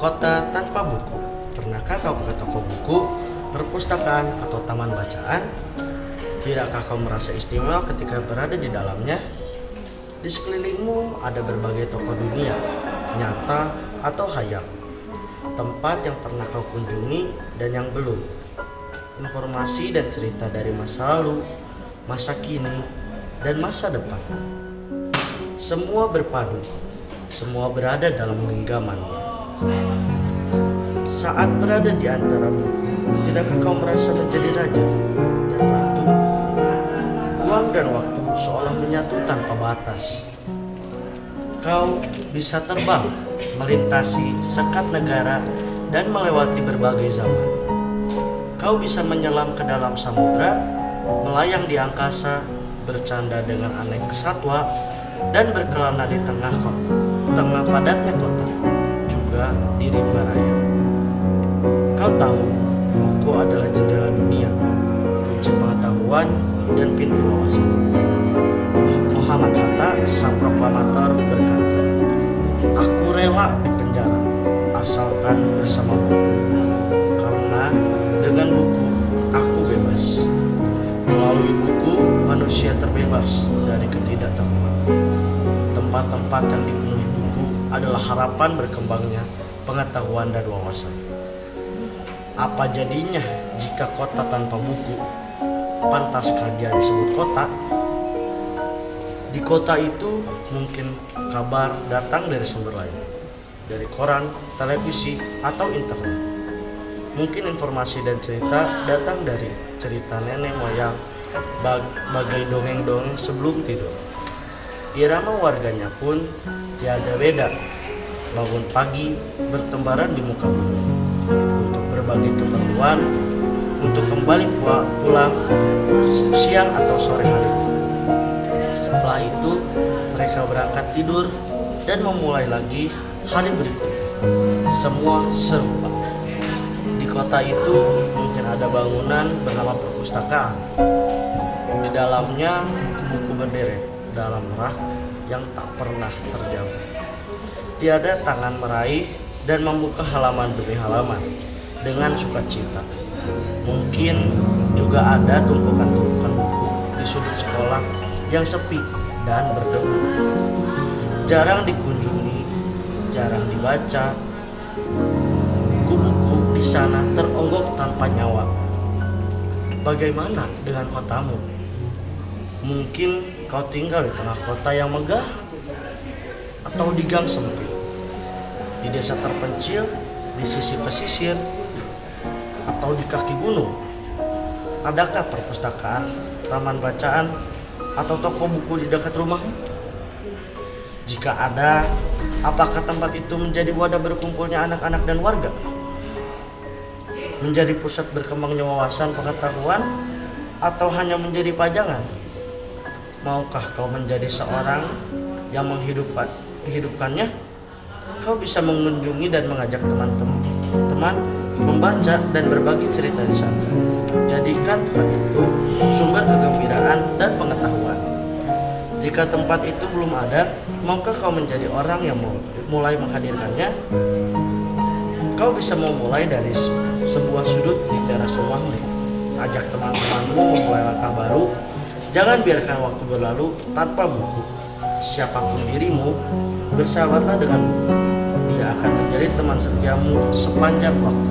Kota tanpa buku. Pernahkah kau ke toko buku, perpustakaan, atau taman bacaan? Tidakkah kau merasa istimewa ketika berada di dalamnya? Di sekelilingmu ada berbagai toko dunia, nyata atau hayal. Tempat yang pernah kau kunjungi dan yang belum. Informasi dan cerita dari masa lalu, masa kini, dan masa depan. Semua berpadu, semua berada dalam genggamanmu. Saat berada di antara buku, tidakkah kau merasa menjadi raja dan ratu? Ruang dan waktu seolah menyatu tanpa batas. Kau bisa terbang, melintasi sekat negara, dan melewati berbagai zaman. Kau bisa menyelam ke dalam samudra, melayang di angkasa, bercanda dengan aneka satwa, dan berkelana di tengah padatnya kota, juga di rimba raya. Kau tahu, buku adalah jendela dunia, kunci pengetahuan, dan pintu wawasan. Muhammad Hatta, sang proklamator, berkata, "Aku rela di penjara, asalkan bersama buku. Karena dengan buku, aku bebas. Melalui buku, manusia terbebas dari ketidaktahuan." Tempat-tempat yang dipenuhi buku adalah harapan berkembangnya pengetahuan dan wawasan. Apa jadinya jika kota tanpa buku? Pantaskah dia disebut kota? Di kota itu mungkin kabar datang dari sumber lain, dari koran, televisi, atau internet. Mungkin informasi dan cerita datang dari cerita nenek moyang, bagai dongeng-dongeng sebelum tidur. Irama warganya pun tiada beda, bangun pagi bertembaran di muka bumi untuk berbagai keperluan, untuk kembali pulang siang atau sore hari. Setelah itu mereka berangkat tidur dan memulai lagi hari berikutnya. Semua serupa. Di kota itu mungkin ada bangunan bernama perpustakaan. Di dalamnya buku-buku berderet dalam rak yang tak pernah terjamah. Tiada tangan meraih dan membuka halaman demi halaman dengan sukacita. Mungkin juga ada tumpukan-tumpukan buku di sudut sekolah yang sepi dan berdebu. Jarang dikunjungi, jarang dibaca. Buku-buku di sana teronggok tanpa nyawa. Bagaimana dengan kotamu? Mungkin kau tinggal di tengah kota yang megah, atau di gang sempit, di desa terpencil, di sisi pesisir, atau di kaki gunung. Adakah perpustakaan, taman bacaan, atau toko buku di dekat rumahmu? Jika ada, apakah tempat itu menjadi wadah berkumpulnya anak-anak dan warga? Menjadi pusat berkembangnya wawasan pengetahuan, atau hanya menjadi pajangan? Maukah kau menjadi seorang yang menghidupkannya? Kau bisa mengunjungi dan mengajak teman-teman membaca dan berbagi cerita di sana. Jadikan tempat itu sumber kegembiraan dan pengetahuan. Jika tempat itu belum ada, maukah kau menjadi orang yang mulai menghadirkannya? Kau bisa memulai dari sebuah sudut di teras rumahmu. Ajak teman-temanmu memulai langkah baru. Jangan biarkan waktu berlalu tanpa buku. Siapapun dirimu, bersahabatlah dengan buku. Dia akan menjadi teman setiamu sepanjang waktu.